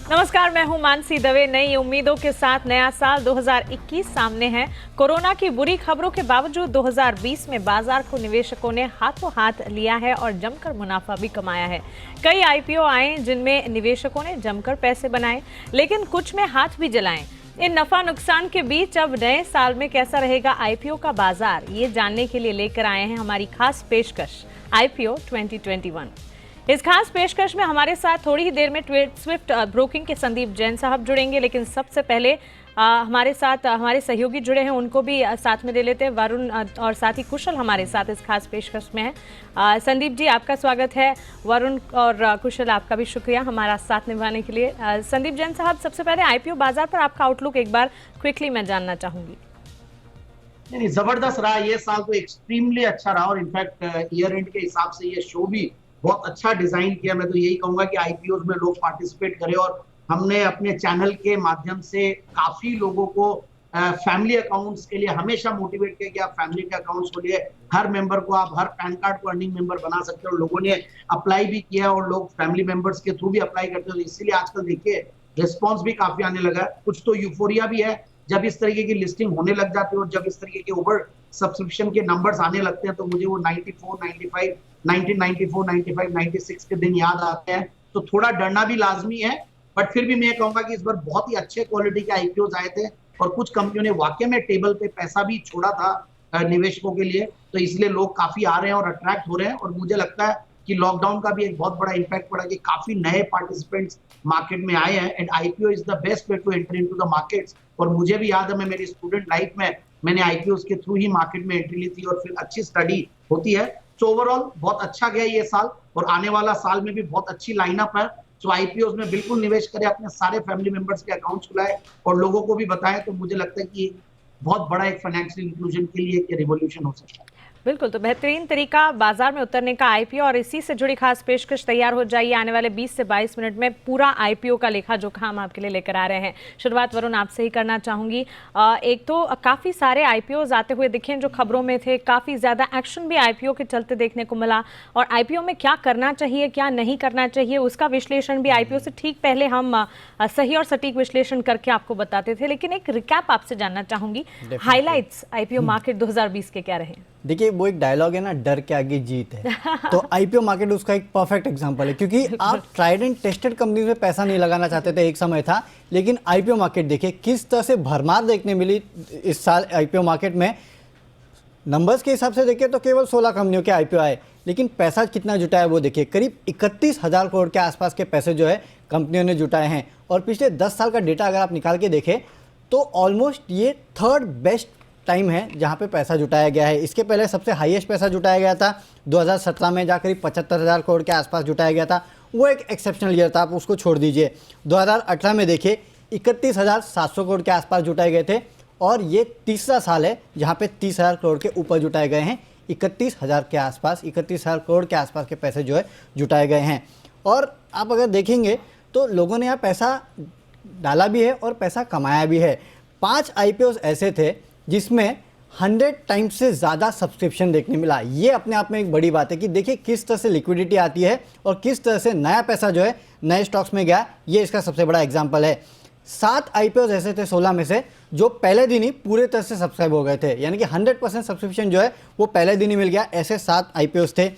नमस्कार, मैं हूं मानसी दवे। नई उम्मीदों के साथ नया साल 2021 सामने है। कोरोना की बुरी खबरों के बावजूद 2020 में बाजार को निवेशकों ने हाथों हाथ लिया है और जमकर मुनाफा भी कमाया है। कई आईपीओ आए जिनमें निवेशकों ने जमकर पैसे बनाए, लेकिन कुछ में हाथ भी जलाए। इन नफा नुकसान के बीच अब नए साल में कैसा रहेगा आईपीओ का बाजार, ये जानने के लिए लेकर आए हैं हमारी खास पेशकश आईपीओ 2021। इस खास पेशकश में हमारे साथ थोड़ी ही देर में स्विफ्ट ब्रोकिंग के संदीप जैन साहब जुड़ेंगे, लेकिन सबसे पहले हमारे साथ हमारे सहयोगी जुड़े हैं, उनको भी साथ में ले लेते हैं। वरुण और साथ ही कुशल हमारे साथ इस खास पेशकश में है। संदीप जी, आपका स्वागत है। वरुण और कुशल, आपका भी शुक्रिया हमारा साथ निभाने के लिए। संदीप जैन साहब, सबसे पहले आईपीओ बाजार पर आपका आउटलुक एक बार क्विकली मैं जानना चाहूंगी। नहीं, जबरदस्त रहा ये साल, तो एक्सट्रीमली अच्छा रहा और इनफैक्ट ईयर एंड के हिसाब से ये शो भी बहुत अच्छा डिजाइन किया। मैं तो यही कहूंगा कि आईपीओ में लोग पार्टिसिपेट करें और हमने अपने चैनल के माध्यम से काफी लोगों को फैमिली अकाउंट्स के लिए हमेशा मोटिवेट किया कि आप फैमिली के अकाउंट्स को लिए हर मेंबर को, आप हर पैन कार्ड को अर्निंग मेंबर बना सकते हो। और लोगों ने अप्लाई भी किया और लोग फैमिली मेंबर्स के थ्रू भी अप्लाई करते हो, इसीलिए आजकल देखिए रिस्पॉन्स भी काफी आने लगा है। कुछ तो यूफोरिया भी है जब इस तरीके की लिस्टिंग होने लग जाती है और जब इस तरीके के ओवर सब्सक्रिप्शन के नंबर्स आने लगते हैं, तो मुझे वो 94, 95, 1994, 95, 96 के दिन याद आते हैं। तो थोड़ा डरना भी लाजमी है, बट फिर भी मैं कहूंगा कि इस बार बहुत ही अच्छे क्वालिटी के आईपीओ आए थे और कुछ कंपनियों ने वाकई में टेबल पे पैसा भी छोड़ा था निवेशकों के लिए, तो इसलिए लोग काफी आ रहे हैं और अट्रैक्ट हो रहे हैं। और मुझे लगता है कि लॉकडाउन का भी एक बहुत बड़ा इम्पैक्ट पड़ा कि काफी नए पार्टिसिपेंट्स मार्केट में आए हैं and IPO is the best way to enter into the markets. और मुझे भी याद है, मैं मेरी स्टूडेंट लाइफ में मैंने आईपीओ के थ्रू ही मार्केट में एंट्री ली थी और फिर अच्छी स्टडी होती है। सो ओवरऑल बहुत अच्छा गया ये साल और आने वाला साल में भी बहुत अच्छी लाइनअप है। सो आईपीओ में बिल्कुल निवेश करें, अपने सारे फैमिली मेंबर्स के अकाउंट्स खुलाए और लोगों को भी बताएं, तो मुझे लगता है कि बहुत बड़ा एक फाइनेंशियल इंक्लूजन के लिए एक रिवॉल्यूशन हो सकता है। बिल्कुल, तो बेहतरीन तरीका बाजार में उतरने का आईपीओ, और इसी से जुड़ी खास पेशकश तैयार हो जाइए। आने वाले 20 से 22 मिनट में पूरा आईपीओ का लेखा जोखा हम आपके लिए लेकर आ रहे हैं। शुरुआत वरुण आपसे ही करना चाहूंगी। एक तो काफ़ी सारे आईपीओज आते हुए दिखे जो खबरों में थे, काफ़ी ज़्यादा एक्शन भी आईपीओ के चलते देखने को मिला, और आईपीओ में क्या करना चाहिए क्या नहीं करना चाहिए उसका विश्लेषण भी आईपीओ से ठीक पहले हम सही और सटीक विश्लेषण करके आपको बताते थे। लेकिन एक रिकैप आपसे जानना चाहूंगी, हाईलाइट्स आईपीओ मार्केट 2020 के क्या रहे? देखिए, वो एक डायलॉग है ना, डर के आगे जीत है। तो आईपीओ मार्केट उसका एक परफेक्ट एग्जांपल है, क्योंकि आप ट्राइड एंड टेस्टेड कंपनीज में पैसा नहीं लगाना चाहते थे, एक समय था। लेकिन आईपीओ मार्केट देखिए किस तरह से भरमार देखने मिली इस साल आईपीओ मार्केट में। नंबर्स के हिसाब से देखिए तो केवल 16 कंपनियों के आईपीओ आए, लेकिन पैसा कितना जुटाया वो देखिए, करीब 31,000 करोड़ के आसपास के पैसे जो है कंपनियों ने जुटाए हैं। और पिछले 10 साल का डेटा अगर आप निकाल के देखें तो ऑलमोस्ट ये थर्ड बेस्ट टाइम है जहाँ पे पैसा जुटाया गया है। इसके पहले सबसे हाईएस्ट पैसा जुटाया गया था 2017 में, जहाँ करीब 75,000 करोड़ के आसपास जुटाया गया था। वो एक एक्सेप्शनल ईयर था, आप उसको छोड़ दीजिए। 2018 में देखिए 31,700 करोड़ के आसपास जुटाए गए थे, और ये तीसरा साल है जहाँ पे 30,000 करोड़ के ऊपर जुटाए गए हैं। 31,000 के आसपास, 31,000 करोड़ के आसपास के पैसे जो है जुटाए गए हैं। और आप अगर देखेंगे तो लोगों ने यहाँ पैसा डाला भी है और पैसा कमाया भी है। 5 आईपीओ ऐसे थे जिसमें 100 टाइम्स से ज़्यादा सब्सक्रिप्शन देखने मिला। ये अपने आप में एक बड़ी बात है कि देखिए किस तरह से लिक्विडिटी आती है और किस तरह से नया पैसा जो है नए स्टॉक्स में गया। ये इसका सबसे बड़ा एग्जांपल है। 7 आईपीओ ऐसे थे 16 में से जो पहले दिन ही पूरे तरह से सब्सक्राइब हो गए थे, यानी कि 100% सब्सक्रिप्शन जो है वो पहले दिन ही मिल गया। ऐसे 7 आईपीओ थे।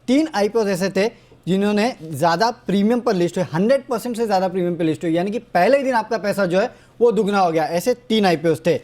3 आईपीओ ऐसे थे जिन्होंने ज़्यादा प्रीमियम पर लिस्ट हुए, 100% से ज़्यादा प्रीमियम पर लिस्ट हुई, यानी कि पहले ही दिन आपका पैसा जो है वो दुगना हो गया। ऐसे 3 आईपीओ थे।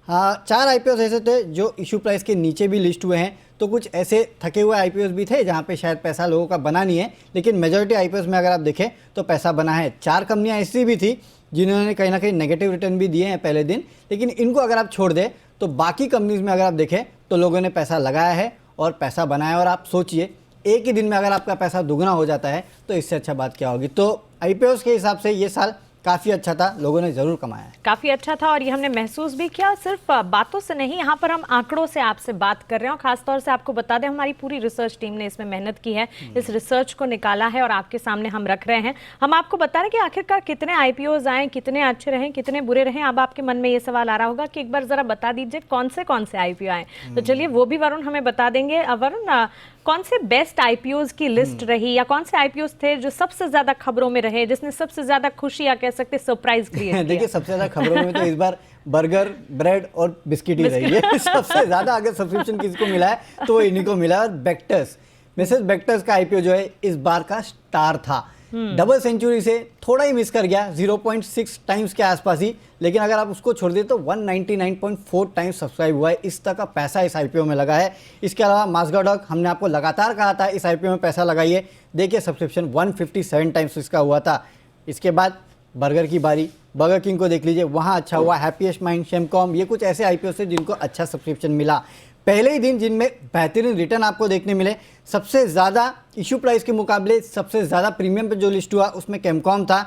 हाँ, 4 आईपीओ ऐसे थे जो इशू प्राइस के नीचे भी लिस्ट हुए हैं। तो कुछ ऐसे थके हुए आईपीओ भी थे जहाँ पे शायद पैसा लोगों का बना नहीं है, लेकिन मेजॉरिटी आईपीओ में अगर आप देखें तो पैसा बना है। 4 कंपनियाँ ऐसी भी थी जिन्होंने कहीं ना कहीं नेगेटिव रिटर्न भी दिए हैं पहले दिन, लेकिन इनको अगर आप छोड़ दें तो बाकी कंपनीज में अगर आप देखें तो लोगों ने पैसा लगाया है और पैसा बनाया। और आप सोचिए, एक ही दिन में अगर आपका पैसा दुगना हो जाता है तो इससे अच्छा बात क्या होगी। तो आईपीओ के हिसाब से ये साल काफ़ी अच्छा था, लोगों ने ज़रूर कमाया है। काफ़ी अच्छा था और ये हमने महसूस भी किया। सिर्फ बातों से नहीं, यहाँ पर हम आंकड़ों से आपसे बात कर रहे हैं। और खासतौर से आपको बता दें, हमारी पूरी रिसर्च टीम ने इसमें मेहनत की है, इस रिसर्च को निकाला है और आपके सामने हम रख रहे हैं। हम आपको बता रहे हैं कि आखिरकार कितने आईपीओज आए, कितने अच्छे रहे, कितने बुरे रहे। अब आपके मन में ये सवाल आ रहा होगा कि एक बार ज़रा बता दीजिए कौन से आईपीओ आए। तो चलिए वो भी वरुण हमें बता देंगे। वरुण, कौन से बेस्ट आईपीओज की लिस्ट रही, या कौन से आईपीओज थे जो सबसे ज्यादा खबरों में रहे, जिसने सबसे ज्यादा खुशी या कह सकते सरप्राइज क्रिएट देखिए सबसे ज्यादा खबरों में तो इस बार बर्गर, ब्रेड और बिस्किट ही रही है। सबसे ज्यादा अगर सब्सक्रिप्शन किसको मिला है तो इन्हीं को मिला है। बेक्टर्स, मिसेस बेक्टर्स का आईपीओ जो है इस बार का स्टार था। डबल सेंचुरी से थोड़ा ही मिस कर गया, 0.6 टाइम्स के आसपास ही, लेकिन अगर आप उसको छोड़ दें तो 199.4 टाइम्स सब्सक्राइब हुआ है। इस तरह का पैसा इस आईपीओ में लगा है। इसके अलावा मास्गाडॉक, हमने आपको लगातार कहा था इस आईपीओ में पैसा लगाइए, देखिए सब्सक्रिप्शन 157 टाइम्स इसका हुआ था। इसके बाद बर्गर की बारी, बर्गर किंग को देख लीजिए, वहाँ अच्छा हुआ। हैप्पीएस्ट माइंड, शेमकॉम, ये कुछ ऐसे आईपीओ से जिनको अच्छा सब्सक्रिप्शन मिला पहले ही दिन, जिनमें बेहतरीन रिटर्न आपको देखने मिले। सबसे ज़्यादा इशू प्राइस के मुकाबले सबसे ज़्यादा प्रीमियम पे जो लिस्ट हुआ उसमें केमकॉम था।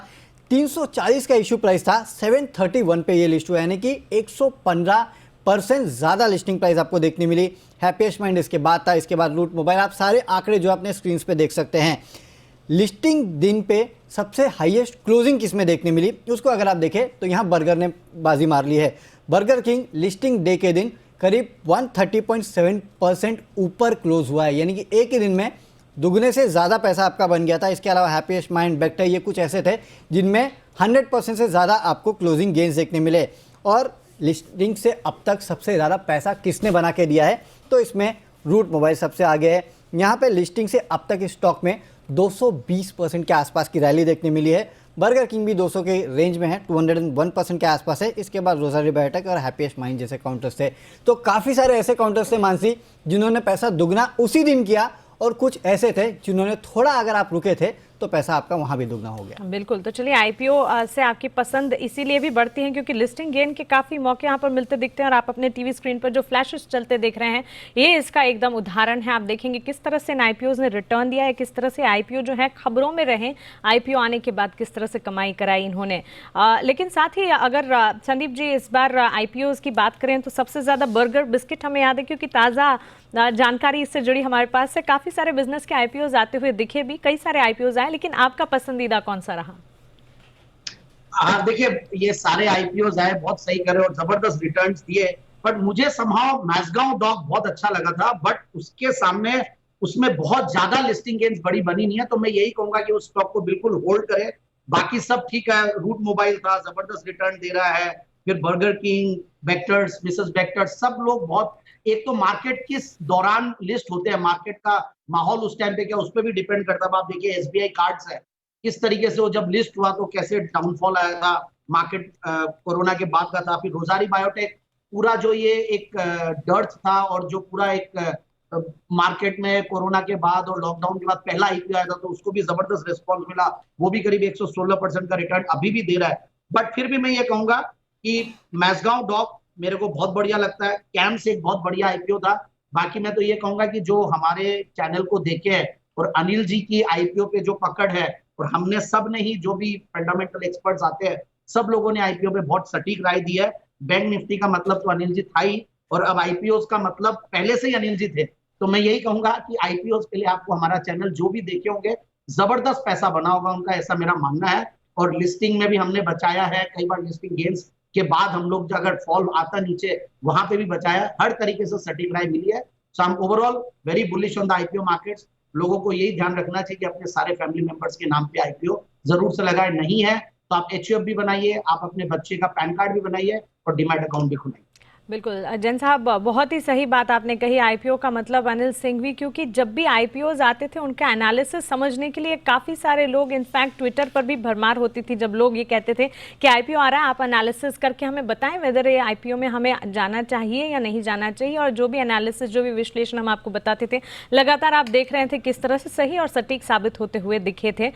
340 का इशू प्राइस था, 731 पे ये लिस्ट हुआ, यानी कि 115% ज़्यादा लिस्टिंग प्राइस आपको देखने मिली। हैप्पीएस्ट माइंड इसके बाद था, इसके बाद रूट मोबाइल। आप सारे आंकड़े जो अपने स्क्रीन पे देख सकते हैं। लिस्टिंग दिन पे सबसे हाईएस्ट क्लोजिंग किस में देखने मिली, उसको अगर आप देखें तो यहाँ बर्गर ने बाजी मार ली है। बर्गर किंग लिस्टिंग डे के दिन करीब 130.7% ऊपर क्लोज हुआ है, यानी कि एक ही दिन में दुगने से ज़्यादा पैसा आपका बन गया था। इसके अलावा हैप्पीएस्ट माइंड, बेक्टर, ये कुछ ऐसे थे जिनमें 100% से ज़्यादा आपको क्लोजिंग गेन्स देखने मिले। और लिस्टिंग से अब तक सबसे ज़्यादा पैसा किसने बना के दिया है, तो इसमें रूट मोबाइल सबसे आगे है। यहाँ पे लिस्टिंग से अब तक इस स्टॉक में 220% के आसपास की रैली देखने मिली है। बर्गर किंग भी 200 के रेंज में है, 201% के आसपास है। इसके बाद रोज़ारी बायोटेक और हैप्पीएस्ट माइंड जैसे काउंटर्स थे। तो काफ़ी सारे ऐसे काउंटर्स थे मानसी जिन्होंने पैसा दुगना उसी दिन किया, और कुछ ऐसे थे जिन्होंने थोड़ा अगर आप रुके थे तो पैसा आपका वहां भी दुगना हो गया। बिल्कुल। तो चलिए, आईपीओ से आपकी पसंद इसीलिए भी बढ़ती है क्योंकि लिस्टिंग गेन के काफ़ी मौके यहाँ पर मिलते दिखते हैं, और आप अपने टीवी स्क्रीन पर जो फ्लैशेस चलते देख रहे हैं ये इसका एकदम उदाहरण है। आप देखेंगे किस तरह से इन आईपीओज ने रिटर्न दिया है, किस तरह से आईपीओ जो है खबरों में रहे, आईपीओ आने के बाद किस तरह से कमाई कराई इन्होंने। लेकिन साथ ही अगर संदीप जी इस बार आईपीओज की बात करें तो सबसे ज़्यादा बर्गर, बिस्किट हमें याद है क्योंकि ताज़ा जानकारी इससे जुड़ी हमारे पास है। काफ़ी सारे बिजनेस के आईपीओज आते हुए दिखे भी, कई सारे आईपीओज आए, लेकिन आपका पसंदीदा कौन सा रहा? हाँ देखिए, ये सारे आईपीओज आए, बहुत सही करे और जबरदस्त रिटर्न्स दिए, बट मुझे समहाउ मैसगांव डॉक बहुत अच्छा लगा था, बट उसके सामने उसमें बहुत ज्यादा लिस्टिंग गेन्स बड़ी बनी नहीं है, तो मैं यही कहूंगा कि उस स्टॉक को बिल्कुल होल्ड करें। बाकी सब ठीक है। रूट मोबाइल था, जबरदस्त रिटर्न दे रहा है, फिर burger king, Bector's, Mrs Bector's, सब लोग बहुत, एक तो मार्केट किस दौरान लिस्ट होते हैं, मार्केट का माहौल उस टाइम पे क्या, उस पर भी डिपेंड करता है। आप देखिए एसबीआई कार्ड्स है, किस तरीके से वो जब लिस्ट हुआ तो कैसे डाउनफॉल आया था, मार्केट कोरोना के बाद का था। फिर रोज़ारी बायोटेक, पूरा जो ये एक डर्थ था, और जो पूरा एक मार्केट में कोरोना के बाद और लॉकडाउन के बाद पहला आईपीओ आया था, तो उसको भी जबरदस्त रिस्पॉन्स मिला, वो भी करीब 116% का रिटर्न अभी भी दे रहा है। बट फिर भी मैं ये कहूंगा कि मैसगांव डॉक मेरे को बहुत बढ़िया लगता है। कैम्स एक बहुत बढ़िया आईपीओ था। बाकी मैं तो ये कहूंगा कि जो हमारे चैनल को देखे हैं और अनिल जी की आईपीओ पे जो पकड़ है, और हमने सब ने ही, जो भी फंडामेंटल एक्सपर्ट्स आते हैं, सब लोगों ने आईपीओ पे बहुत सटीक राय दी है। बैंक निफ्टी का मतलब तो अनिल जी था ही, और अब आईपीओ का मतलब पहले से ही अनिल जी थे। तो मैं यही कहूंगा कि आईपीओ के लिए आपको हमारा चैनल जो भी देखे होंगे, जबरदस्त पैसा बना होगा उनका, ऐसा मेरा मानना है। और लिस्टिंग में भी हमने बचाया है, कई बार लिस्टिंग गेन्स के बाद हम लोग अगर फॉल आता नीचे, वहां पे भी बचाया। हर तरीके से सटीक राय मिली है। So I am overall very bullish on the IPO markets. लोगों को यही ध्यान रखना चाहिए कि अपने सारे फैमिली मेंबर्स के नाम पे आईपीओ जरूर से लगाए। नहीं है तो आप एचयूएफ भी बनाइए, आप अपने बच्चे का पैन कार्ड भी बनाइए और डीमैट अकाउंट भी खुलाइए। बिल्कुल जैन साहब, बहुत ही सही बात आपने कही। आईपीओ का मतलब अनिल सिंघवी, क्योंकि जब भी आईपीओज आते थे उनका एनालिसिस समझने के लिए काफ़ी सारे लोग, इनफैक्ट ट्विटर पर भी भरमार होती थी जब लोग ये कहते थे कि आईपीओ आ रहा है, आप एनालिसिस करके हमें बताएं वेदर ये आईपीओ में हमें जाना चाहिए या नहीं जाना चाहिए। और जो भी एनालिसिस, जो भी विश्लेषण हम आपको बताते थे, लगातार आप देख रहे थे किस तरह से सही और सटीक साबित होते हुए दिखे थे।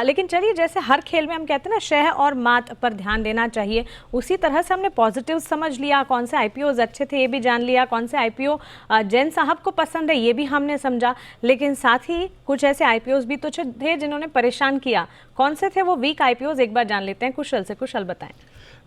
लेकिन चलिए, जैसे हर खेल में हम कहते हैं ना, शह और मात पर ध्यान देना चाहिए, उसी तरह से हमने पॉजिटिव समझ लिया, कौन से आईपीओ अच्छे थे ये भी जान लिया, कौन से आईपीओ जैन साहब को पसंद है ये भी हमने समझा, लेकिन साथ ही कुछ ऐसे आईपीओ भी तो थे जिन्होंने परेशान किया। कौन से थे वो वीक आईपीओ, एक बार जान लेते हैं। कुशल से, कुशल बताएं।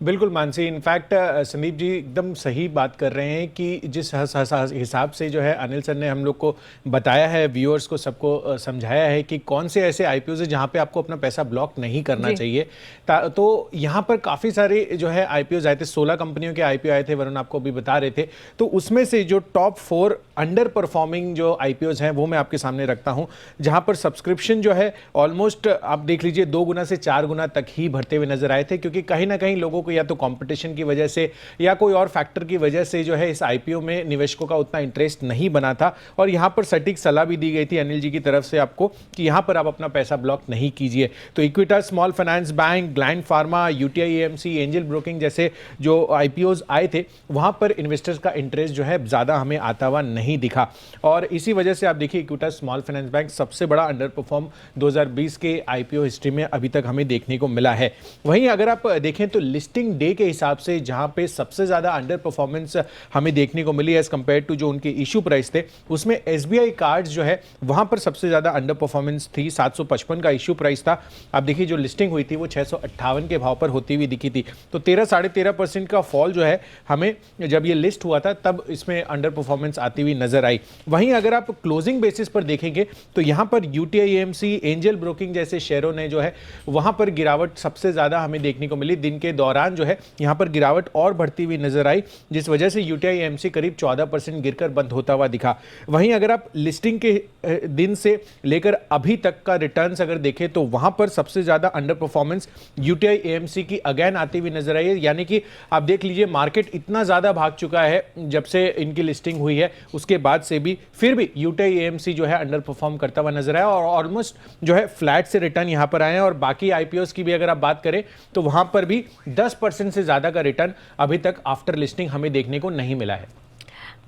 बिल्कुल मानसी, इनफैक्ट संदीप जी एकदम सही बात कर रहे हैं कि जिस हिसाब से जो है अनिल सर ने हम लोग को बताया है, व्यूअर्स को सबको समझाया है कि कौन से ऐसे आईपीओ है जहां पे आपको अपना पैसा ब्लॉक नहीं करना चाहिए। तो यहां पर काफ़ी सारे जो है आईपीओ आए थे, 16 कंपनियों के आईपीओ आए थे, वरुण आपको अभी बता रहे थे। तो उसमें से जो टॉप 4 अंडर परफॉर्मिंग जो आईपीओज हैं वो मैं आपके सामने रखता हूं, जहां पर सब्सक्रिप्शन जो है ऑलमोस्ट आप देख लीजिए 2 गुना से 4 गुना तक ही बढ़ते हुए नजर आए थे, क्योंकि कहीं ना कहीं लोगों को या तो कंपटीशन की वजह से या कोई और फैक्टर की वजह से जो है इस आईपीओ में निवेशकों का उतना इंटरेस्ट नहीं बना था। और यहां पर सटीक सलाह भी दी गई थी अनिल जी की तरफ से आपको कि यहां पर आप अपना पैसा ब्लॉक नहीं कीजिए। तो Equitas small finance bank, gland pharma, UTI AMC, angel broking जैसे जो आईपीओज आए थे वहां पर इन्वेस्टर्स का इंटरेस्ट जो है ज्यादा हमें आता हुआ नहीं दिखा। और इसी वजह से आप देखिए इक्विटास स्मॉल फाइनेंस बैंक सबसे बड़ा अंडर परफॉर्म 2020 के आईपीओ हिस्ट्री में अभी तक हमें देखने को मिला है। वहीं अगर आप देखें तो लिस्टिंग डे के हिसाब से जहां पे सबसे ज्यादा अंडर परफॉर्मेंस हमें देखने को मिली एज कंपेयर टू जो उनके इशू प्राइस थे, उसमें एसबीआई कार्ड्स जो है वहां पर सबसे ज्यादा अंडर परफॉर्मेंस थी। 755 का इशू प्राइस था। आप देखिए जो लिस्टिंग हुई थी वो 658 के भाव पर होती हुई दिखी थी। तो 13-13.5% का फॉल जो है हमें जब ये लिस्ट हुआ था तब इसमें अंडर परफॉर्मेंस आती हुई नजर आई। वहीं अगर आप क्लोजिंग बेसिस पर देखेंगे तो यहां पर यूटीआई एएमसी, एंजल ब्रोकिंग जैसे शेयरों ने जो है वहां पर गिरावट सबसे ज्यादा हमें देखने को मिली। दिन के दौरान जो है यहां पर गिरावट और बढ़ती हुई नजर आई, जिस वजह से यूटीआई एएमसी करीब 14% गिरकर बंद होता हुआ दिखा। वहीं अगर आप लिस्टिंग के दिन से लेकर अभी तक का रिटर्न्स अगर देखें तो वहां पर सबसे ज्यादा अंडर परफॉर्मेंस यूटीआई एएमसी की अगेन आती हुई नजर आई है। यानी कि आप देख लीजिए मार्केट इतना ज्यादा भाग चुका है जब से इनकी लिस्टिंग हुई है, उसके बाद से भी फिर भी यूटीआई एएमसी जो है अंडर परफॉर्म करता हुआ नजर आया और ऑलमोस्ट जो है फ्लैट से रिटर्न यहां पर आए हैं। और बाकी आईपीओस की भी अगर आप बात करें तो वहां पर भी 10% से ज्यादा का रिटर्न अभी तक आफ्टर लिस्टिंग हमें देखने को नहीं मिला है।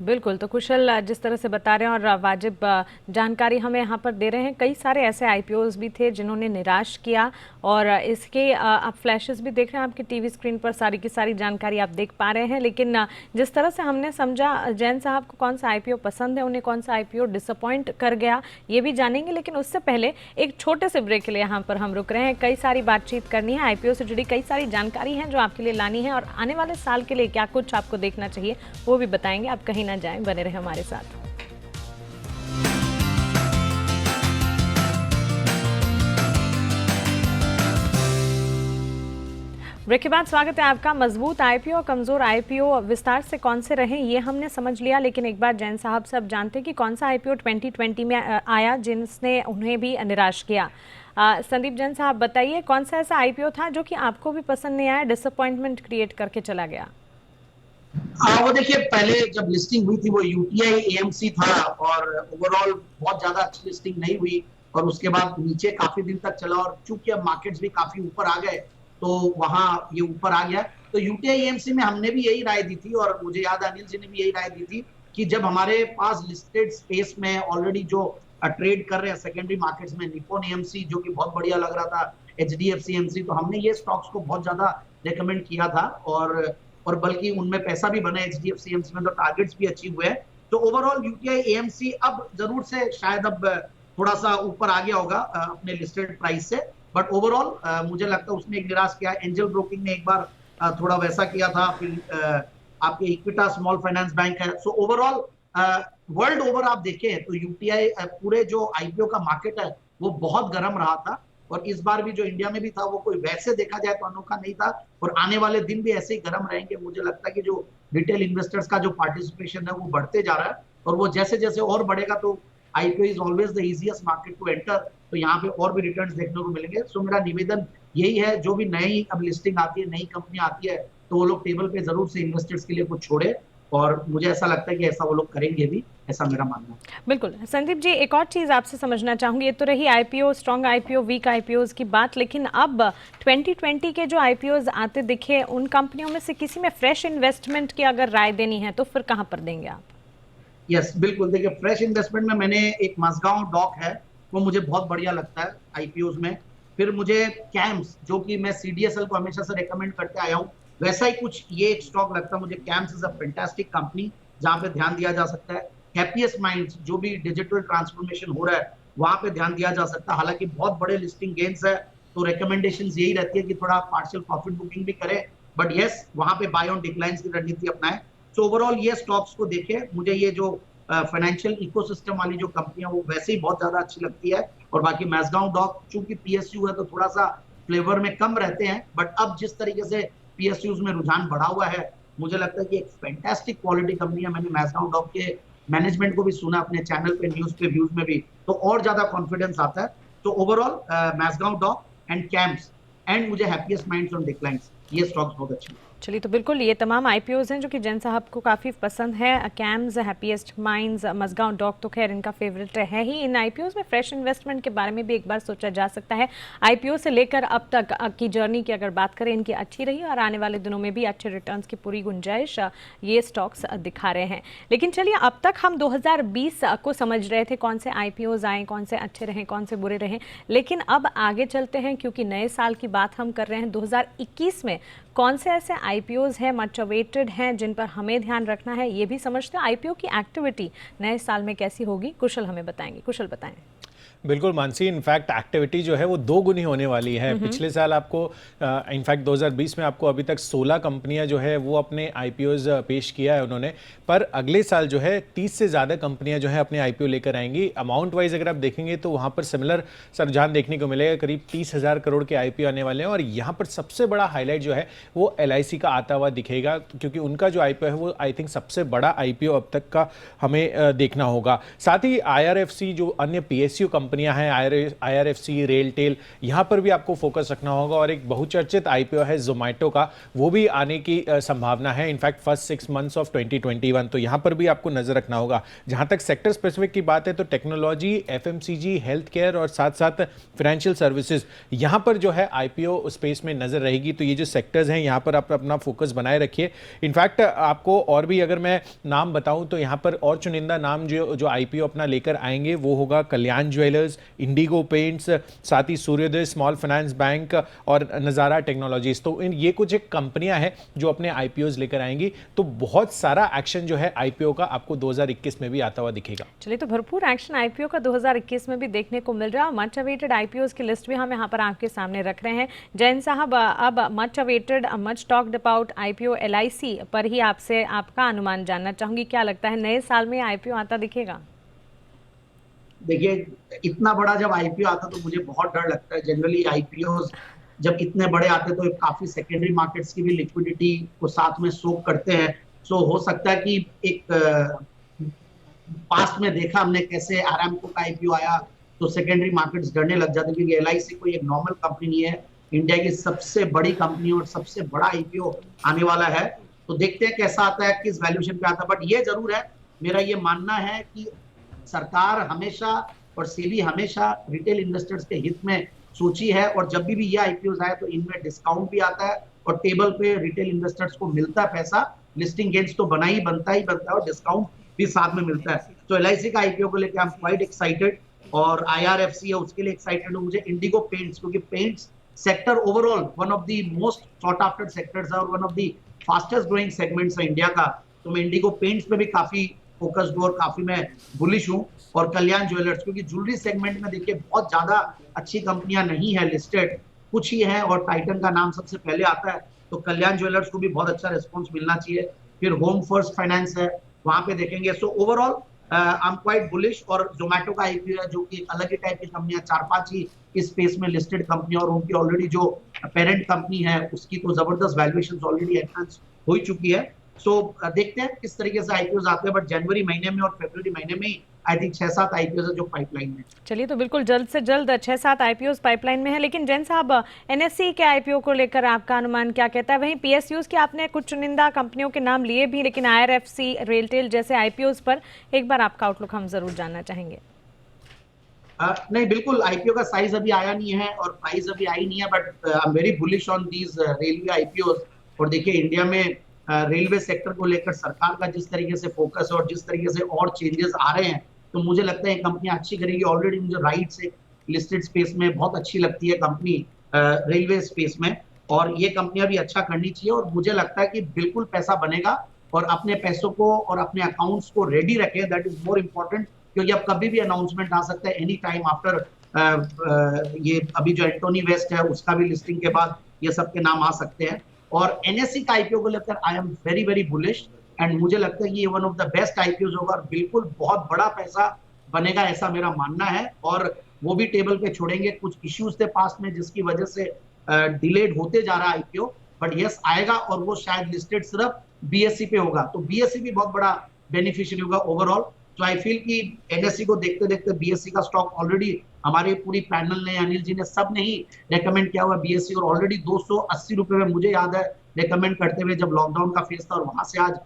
बिल्कुल, तो कुशल जिस तरह से बता रहे हैं और वाजिब जानकारी हमें यहाँ पर दे रहे हैं, कई सारे ऐसे आईपीओज भी थे जिन्होंने निराश किया और इसके आप फ्लैशेस भी देख रहे हैं आपकी टीवी स्क्रीन पर, सारी की सारी जानकारी आप देख पा रहे हैं। लेकिन जिस तरह से हमने समझा जैन साहब को कौन सा आईपीओ पसंद है, उन्हें कौन सा आईपीओ डिसअपॉइंट कर गया, ये भी जानेंगे। लेकिन उससे पहले एक छोटे से ब्रेक के लिए यहाँ पर हम रुक रहे हैं। कई सारी बातचीत करनी है, आईपीओ से जुड़ी कई सारी जानकारी है जो आपके लिए लानी है और आने वाले साल के लिए क्या कुछ आपको देखना चाहिए वो भी बताएंगे। आप कहीं ना जाएं, बने रहे हमारे साथ। ब्रेक के बाद स्वागत है आपका। मजबूत आईपीओ और कमजोर आईपीओ विस्तार से कौन से रहे ये हमने समझ लिया, लेकिन एक बार जैन साहब से अब जानते हैं कि कौन सा आईपीओ 2020 में आया जिसने उन्हें भी निराश किया। संदीप जैन साहब बताइए, कौन सा ऐसा आईपीओ था जो कि आपको भी पसंद नहीं आया, डिसअपॉइंटमेंट क्रिएट करके चला गया? वो देखिए, पहले जब लिस्टिंग हुई थी वो यूटीआई एएमसी था और ओवरऑल बहुत ज्यादा अच्छी लिस्टिंग नहीं हुई और उसके बाद नीचे काफी दिन तक चला और चूंकि अब मार्केट्स भी काफी ऊपर आ गए तो वहां ये ऊपर आ गया। तो यूटीआई एएमसी में हमने भी यही राय दी थी और मुझे याद है अनिल जी ने भी यही राय दी थी कि जब हमारे पास लिस्टेड स्पेस में ऑलरेडी जो ट्रेड कर रहे हैं सेकेंडरी मार्केट्स में, निप्पॉन एएमसी जो कि बहुत बढ़िया लग रहा था, एचडीएफसी एएमसी, तो हमने ये स्टॉक्स को बहुत ज्यादा रेकमेंड किया था और बल्कि उनमें पैसा भी बना एचडीएफसी एएमसी में, तो टारगेट्स भी अचीव हुए। तो ओवरऑल यूटीआई एएमसी अब जरूर से शायद अब थोड़ा सा ऊपर आ गया होगा अपने लिस्टेड प्राइस से, बट ओवरऑल मुझे लगता है उसने एक निराश किया। एंजल ब्रोकिंग ने एक बार थोड़ा वैसा किया था, फिर आपके इक्विटास स्मॉल फाइनेंस बैंक है। सो ओवरऑल वर्ल्ड ओवर आप देखें तो यूटीआई पूरे जो आईपीओ का मार्केट है वो बहुत गर्म रहा था और इस बार भी जो इंडिया में भी था वो कोई वैसे देखा जाए तो अनोखा नहीं था और आने वाले दिन भी ऐसे ही गर्म रहेंगे। मुझे लगता है कि जो रिटेल इन्वेस्टर्स का जो पार्टिसिपेशन है वो बढ़ते जा रहा है और वो जैसे जैसे और बढ़ेगा तो IPO is always the easiest market to enter, तो यहाँ पे और भी रिटर्न्स देखने को मिलेंगे। सो मेरा निवेदन यही है, जो भी नई अब लिस्टिंग आती है, नई कंपनी आती है, तो वो लोग टेबल पे जरूर से इन्वेस्टर्स के लिए कुछ छोड़े और मुझे ऐसा लगता है कि ऐसा वो लोग करेंगे भी, ऐसा मेरा मानना है। बिल्कुल संदीप जी, एक और चीज़ आपसे समझना चाहूंगी, ये तो रही IPO, strong IPO, weak IPO की बात, लेकिन अब 2020 के जो आईपीओ आते दिखे उन कंपनियों में से किसी में फ्रेश इन्वेस्टमेंट की अगर राय देनी है तो फिर कहाँ पर देंगे आप? यस बिल्कुल, देखिए फ्रेश इन्वेस्टमेंट में मैंने एक मजगांव डॉक है वो मुझे बहुत बढ़िया लगता है आईपीओज में। फिर मुझे कैम्स, जो कि मैं सीडीएसएल को हमेशा से रेकमेंड करते आया हूँ, वैसा ही कुछ ये एक स्टॉक लगता है मुझे। Camps is a fantastic company जहाँ पे ध्यान दिया जा सकता है। हैप्पीएस्ट माइंड्स, जो भी डिजिटल ट्रांसफॉर्मेशन हो रहा है वहां पे ध्यान दिया जा सकता है। हालांकि बहुत बड़े लिस्टिंग गेन्स है तो रिकमेंडेशन यही रहती है कि थोड़ा पार्शियल प्रॉफिट बुकिंग भी करें बट यस वहां पे बाय ऑन डिक्लाइंस की रणनीति अपनाए। सो ओवरऑल ये स्टॉक्स को देखे, मुझे ये जो फाइनेंशियल इकोसिस्टम वाली जो कंपनियां वो वैसे ही बहुत ज्यादा अच्छी लगती है। और बाकी मैसगांव डॉक चूंकि पीएसयू है तो थोड़ा सा फ्लेवर में कम रहते हैं, बट अब जिस तरीके से पीएसयूज में रुझान बढ़ा हुआ है, मुझे लगता है कि एक फैंटास्टिक क्वालिटी कंपनी है। मैंने मैसगांव डॉक के मैनेजमेंट को भी सुना अपने चैनल पे, न्यूज पे, व्यूज में भी, तो और ज्यादा कॉन्फिडेंस आता है। तो overall Mazagon Dock and CAMS and मुझे हैप्पीएस्ट माइंड्स ऑन डिक्लाइंस, ये स्टॉक्स बहुत अच्छे हैं। चलिए, तो बिल्कुल ये तमाम आईपीओज हैं जो कि जैन साहब को काफ़ी पसंद है। CAMS, Happiest Minds, Mazagon dock तो खैर इनका फेवरेट है ही। इन आईपीओज में फ्रेश इन्वेस्टमेंट के बारे में भी एक बार सोचा जा सकता है। आईपीओ से लेकर अब तक की जर्नी की अगर बात करें, इनकी अच्छी रही और आने वाले दिनों में भी अच्छे रिटर्न्स की पूरी गुंजाइश ये स्टॉक्स दिखा रहे हैं। लेकिन चलिए, अब तक हम 2020 को समझ रहे थे कौन से आईपीओज आए, कौन से अच्छे रहें, कौन से बुरे रहें। लेकिन अब आगे चलते हैं, क्योंकि नए साल की बात हम कर रहे हैं। 2021 में कौन से ऐसे आईपीओज हैं, मच अवेटेड हैं, जिन पर हमें ध्यान रखना है, ये भी समझते हैं। आईपीओ की एक्टिविटी नए साल में कैसी होगी, कुशल हमें बताएंगे। कुशल बताएं। बिल्कुल मानसी, इनफैक्ट एक्टिविटी जो है वो दो गुनी होने वाली है। पिछले साल आपको इनफैक्ट 2020 में आपको अभी तक 16 कंपनियां जो है वो अपने आईपीओज पेश किया है उन्होंने, पर अगले साल जो है 30 से ज़्यादा कंपनियां जो है अपने आईपीओ लेकर आएंगी। अमाउंट वाइज अगर आप देखेंगे तो वहाँ पर सिमिलर रुझान देखने को मिलेगा, करीब 30,000 करोड़ के आईपीओ आने वाले हैं। और यहाँ पर सबसे बड़ा हाईलाइट जो है वो LIC का आता हुआ दिखेगा, क्योंकि उनका जो आईपीओ है वो आई थिंक सबसे बड़ा आईपीओ अब तक का हमें देखना होगा। साथ ही IRFC जो अन्य PSU कंपनियां हैं, IRFC, रेलटेल, यहां पर भी आपको फोकस रखना होगा। और एक बहुचर्चित आईपीओ है जोमैटो का, वो भी आने की संभावना है इनफैक्ट फर्स्ट 6 मंथ्स ऑफ 2021, तो यहां पर भी आपको नजर रखना होगा। जहां तक सेक्टर स्पेसिफिक की बात है तो टेक्नोलॉजी, FMCG, हेल्थ केयर और साथ साथ फाइनेंशियल सर्विसेज, यहां पर जो है आईपीओ स्पेस में नजर रहेगी। तो ये जो सेक्टर्स हैं यहां पर आप अपना फोकस बनाए रखिए। इनफैक्ट आपको और भी अगर मैं नाम बताऊं तो यहां पर और चुनिंदा नाम जो आईपीओ अपना लेकर आएंगे वो होगा कल्याण ज्वेलर्स, इंडिगो पेंट्स, साथ ही सूर्योदय स्मॉल फाइनेंस बैंक और नज़ारा टेक्नोलॉजीज। तो इन ये कुछ एक कंपनियां हैं जो अपने आईपीओज लेकर आएंगी। तो बहुत सारा एक्शन जो है आईपीओ का आपको 2021 में भी आता हुआ दिखेगा। चलिए, तो भरपूर एक्शन आईपीओ का 2021 में भी देखने को मिल रहा है। मच अवेटेड आईपीओज की लिस्ट भी हम यहाँ पर आपके सामने रख रहे हैं। जैन साहब, अब much awaited, much talked about IPO LIC पर ही आपसे आपका अनुमान जानना चाहूंगी। क्या लगता है नए साल में आईपीओ आता दिखेगा? देखिए, इतना बड़ा जब आईपीओ आता तो मुझे बहुत डर लगता है। जनरली आईपीओ जब इतने बड़े आते तो काफी सेकेंडरी मार्केट्स की भी लिक्विडिटी को साथ में सोक करते हैं। सो हो सकता है कि एक पास्ट में देखा हमने कैसे आरामको का आईपीओ आया तो सेकेंडरी मार्केट्स डरने लग जाते, क्योंकि LIC कोई एक नॉर्मल कंपनी नहीं है, इंडिया की सबसे बड़ी कंपनी और सबसे बड़ा आईपीओ आने वाला है। तो देखते हैं कैसा आता है, किस वैल्यूएशन पे आता है। बट ये जरूर है, मेरा ये मानना है कि सरकार हमेशा और सेबी हमेशा रिटेल इन्वेस्टर्स के हित में सोची है। और जब भी ये आईपीओ आए तो इनमें डिस्काउंट भी आता है और टेबल पे रिटेल इन्वेस्टर्स को मिलता है पैसा। लिस्टिंग गेन्स तो बनता ही बनता है और डिस्काउंट भी साथ में मिलता है। तो LIC का आईपीओ को लेकर आई एम क्वाइट एक्साइटेड, और IRFC है उसके लिए एक्साइटेड हूँ। मुझे इंडिगो पेंट्स, क्योंकि paints sector overall one of the most sought after sectors है और one of the fastest growing segments है इंडिया का। तो मैं इंडिगो पेंट्स पे भी काफी फोकस्ड और काफी मैं बुलिश हूँ। और कल्याण ज्वेलर्स, क्योंकि ज्वेलरी सेगमेंट में देखिए बहुत ज्यादा अच्छी कंपनियां नहीं है लिस्टेड, कुछ ही है और टाइटन का नाम सबसे पहले आता है। तो कल्याण ज्वेलर्स को भी बहुत अच्छा रिस्पॉन्स मिलना चाहिए। फिर होम फर्स्ट फाइनेंस है, वहां पे देखेंगे। So overall I am quite bullish. और जोमैटो का आईपीओ है जो कि एक अलग ही टाइप की कंपनी है, 4-5 ही इस स्पेस में लिस्टेड कंपनी, और उनकी ऑलरेडी जो पेरेंट कंपनी है उसकी तो जबरदस्त वैल्यूएशन ऑलरेडी एनहांस हो चुकी है। सो देखते हैं किस तरीके से आईपीओ आते हैं। बट जनवरी महीने में और फरवरी महीने में ही आई थिंक 6-7 आईपीओ है जो पाइपलाइन में। चलिए, तो बिल्कुल जल्द से जल्द 6-7 आईपीओ पाइपलाइन में है। लेकिन जैन साहब, NSE के आईपीओ को लेकर आपका अनुमान क्या कहता है? वहीं PSUs के आपने कुछ चुनिंदा कंपनियों के नाम लिए भी, लेकिन IRFC, रेलटेल जैसे आईपीओ पर एक बार आपका आउटलुक हम जरूर जानना चाहेंगे। नहीं, बिल्कुल आईपीओ का साइज अभी आया नहीं है और प्राइस अभी आई नहीं है, but I am very bullish on these railway IPO. और देखिए, इंडिया में रेलवे सेक्टर को लेकर सरकार का जिस तरीके से फोकस है और जिस तरीके से और चेंजेस आ रहे हैं, तो मुझे लगता है कंपनियां अच्छी करेगी। ऑलरेडी मुझे राइट से लिस्टेड स्पेस में बहुत अच्छी लगती है कंपनी रेलवे स्पेस में, और ये कंपनियां भी अच्छा करनी चाहिए। और मुझे लगता है कि बिल्कुल पैसा बनेगा, और अपने पैसों को और अपने अकाउंट्स को रेडी रखें, दैट इज मोर इम्पोर्टेंट। क्योंकि अब कभी भी अनाउंसमेंट आ सकता है एनी टाइम आफ्टर। ये अभी जो एंटोनी वेस्ट है उसका भी लिस्टिंग के बाद ये सबके नाम आ सकते हैं। और एनएससी का आईपीओ को लेकर I am very very bullish and मुझे लगता है कि ये one of the best IPO होगा और बिल्कुल बहुत बड़ा पैसा बनेगा ऐसा मेरा मानना है। और वो भी टेबल पे छोड़ेंगे, कुछ इश्यूज थे पास्ट में जिसकी वजह से डिलेड होते जा रहा है आईपीओ, बट यस आएगा और वो शायद लिस्टेड सिर्फ बीएससी पे होगा, तो बीएससी भी बहुत बड़ा बेनिफिशियरी होगा ओवरऑल। तो आई फील कि एनएससी को देखते देखते बीएससी का स्टॉक ऑलरेडी हमारे पूरी पैनल ने, अनिल जी ने, सब ने ही रेकमेंड किया हुआ बीएससी, और ऑलरेडी 280 रुपए में मुझे याद है रेकमेंड करते हुए जब लॉकडाउन का फेज था, और वहां से आज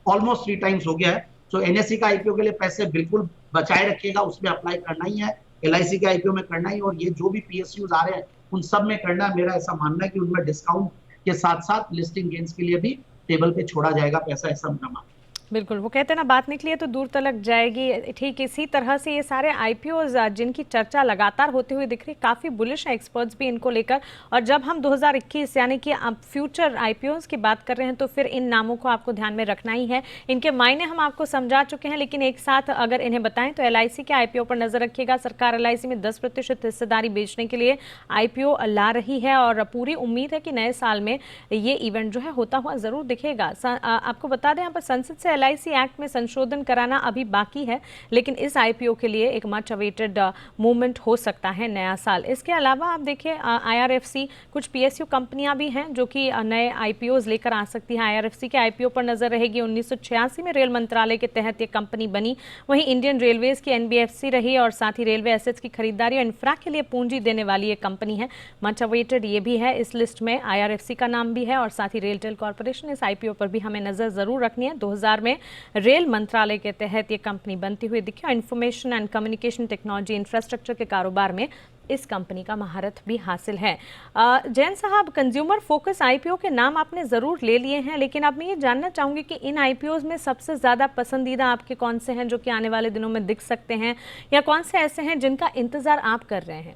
ऑलमोस्ट 3 टाइम्स हो गया है। सो एनएससी का आईपीओ के लिए पैसे बिल्कुल बचाए रखिएगा, उसमें अप्लाई करना ही है, एलआईसी के आईपीओ में करना ही, और ये जो भी पीएसयूज आ रहे हैं उन सब में करना है। मेरा ऐसा मानना है कि उनमें डिस्काउंट के साथ साथ लिस्टिंग गेन्स के लिए भी टेबल पे छोड़ा जाएगा पैसा, ऐसा मेरा मानना है। बिल्कुल, वो कहते हैं ना, बात निकली है तो दूर तलक जाएगी। ठीक इसी तरह से ये सारे आईपीओज जिनकी चर्चा लगातार होते हुए दिख रही, काफ़ी बुलिश है एक्सपर्ट्स भी इनको लेकर। और जब हम 2021 यानी कि अब फ्यूचर आईपीओज की बात कर रहे हैं तो फिर इन नामों को आपको ध्यान में रखना ही है। इनके मायने हम आपको समझा चुके हैं, लेकिन एक साथ अगर इन्हें बताएं तो एलआईसी के आईपीओ पर नजर रखिएगा। सरकार एलआईसी में 10% हिस्सेदारी बेचने के लिए आईपीओ ला रही है और पूरी उम्मीद है कि नए साल में ये इवेंट जो है होता हुआ जरूर दिखेगा। आपको बता दें, यहाँ पर संसद से एलआईसी एक्ट में संशोधन कराना अभी बाकी है, लेकिन इस आईपीओ के लिए एक मच अवेटेड मूवमेंट हो सकता है नया साल। इसके अलावा आप देखिए आईआरएफसी, कुछ पीएसयू कंपनियां भी हैं जो कि नए आईपीओज लेकर आ सकती हैं। आईआरएफसी के आईपीओ पर नजर रहेगी। 1986 में रेल मंत्रालय के तहत ये कंपनी बनी। वहीं इंडियन रेलवेज की एनबीएफसी रही और साथ ही रेलवे एसेट्स की खरीदारी और इंफ्रा के लिए पूंजी देने वाली ये कंपनी है। मच अवेटेड ये भी है, इस लिस्ट में आईआरएफसी का नाम भी है और साथ ही रेलटेल कॉर्पोरेशन। इस आईपीओ पर भी हमें नजर जरूर रखनी है। 2000 में रेल मंत्रालय के तहत ये कंपनी बनती हुई दिखी और information and communication technology infrastructure के कारोबार में इस कंपनी का महारत भी हासिल है। जैन साहब, कंज्यूमर फोकस आईपीओ के नाम आपने ज़रूर ले लिए हैं, लेकिन अब मैं ये जानना चाहूँगी कि इन आईपीओज में सबसे ज़्यादा पसंदीदा आपके कौन से हैं जो कि आने वाले दिनों में दिख सकते हैं, या कौन से ऐसे हैं जिनका इंतज़ार आप कर रहे हैं?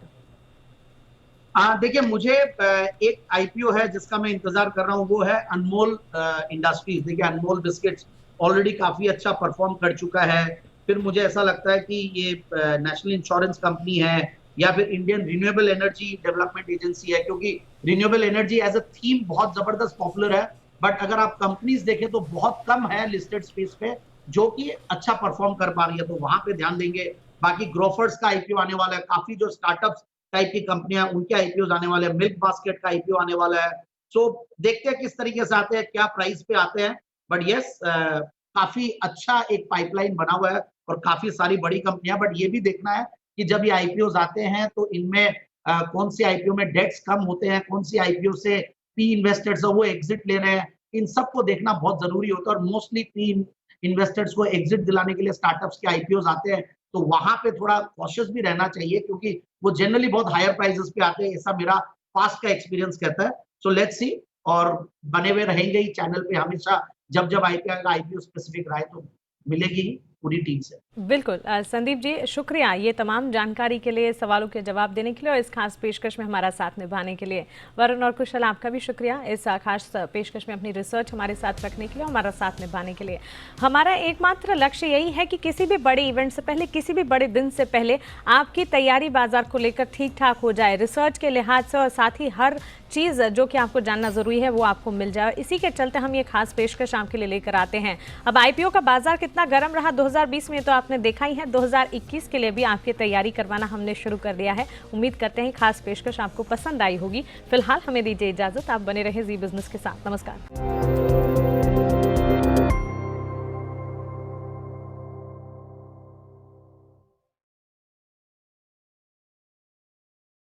देखिए, मुझे एक आईपीओ है जिसका मैं इंतजार कर रहा हूँ, वो है अनमोल इंडस्ट्रीज। देखिए, अनमोल बिस्किट्स ऑलरेडी काफी अच्छा परफॉर्म कर चुका है। फिर मुझे ऐसा लगता है कि ये नेशनल इंश्योरेंस कंपनी है या फिर Indian renewable energy development agency है, क्योंकि renewable energy as a theme बहुत जबरदस्त पॉपुलर है, बट अगर आप कंपनीज देखें तो बहुत कम है लिस्टेड स्पेस पे जो कि अच्छा परफॉर्म कर पा रही है, तो वहां पे ध्यान देंगे। बाकी ग्रोफर्स का आईपीओ आने वाला है, काफी जो स्टार्टअप्स टाइप की कंपनियां उनके आईपीओ आने वाले हैं, मिल्क बास्केट का आईपीओ आने वाला है। सो देखते हैं किस तरीके से आते हैं, क्या प्राइस पे आते हैं, बट यस काफी अच्छा एक पाइपलाइन बना हुआ है और काफी सारी बड़ी कंपनियां। बट ये भी देखना है कि जब ये आईपीओ आते हैं तो इनमें कौन सी आईपीओ में डेट्स कम होते हैं, कौन सी आईपीओ से पी इन्वेस्टर्स वो एग्जिट ले रहे हैं, इन सबको देखना बहुत जरूरी होता है। और मोस्टली पी इन्वेस्टर्स को एग्जिट दिलाने के लिए स्टार्टअप्स के आईपीओ आते हैं, तो वहां पे थोड़ा कॉशियस भी रहना चाहिए क्योंकि वो जनरली बहुत हायर प्राइसेस पे आते हैं, ऐसा मेरा पास्ट का एक्सपीरियंस कहता है। सो लेट्स सी, और बने हुए रहेंगे ही चैनल पे हमेशा, जब जब आईपीओ स्पेसिफिक राय तो मिलेगी पूरी टीम से। बिल्कुल संदीप जी, शुक्रिया ये तमाम जानकारी के लिए, सवालों के जवाब देने के लिए और इस खास पेशकश में हमारा साथ निभाने के लिए। वरुण और कुशल, आपका भी शुक्रिया इस खास पेशकश में अपनी रिसर्च हमारे साथ रखने के लिए, हमारा साथ निभाने के लिए। हमारा एकमात्र लक्ष्य यही है कि किसी भी बड़े इवेंट से पहले, किसी भी बड़े दिन से पहले आपकी तैयारी बाजार को लेकर ठीक ठाक हो जाए, रिसर्च के लिहाज से, और साथ ही हर चीज़ जो कि आपको जानना ज़रूरी है वो आपको मिल जाए। इसी के चलते हम ये खास पेशकश आपके लिए लेकर आते हैं। अब आईपीओ का बाजार कितना गर्म रहा 2020 में तो आपने देखा ही है, 2021 के लिए भी आपकी तैयारी करवाना हमने शुरू कर दिया है। उम्मीद करते हैं खास पेशकश आपको पसंद आई होगी। फिलहाल हमें दीजिए इजाज़त, आप बने रहे जी बिजनेस के साथ। नमस्कार।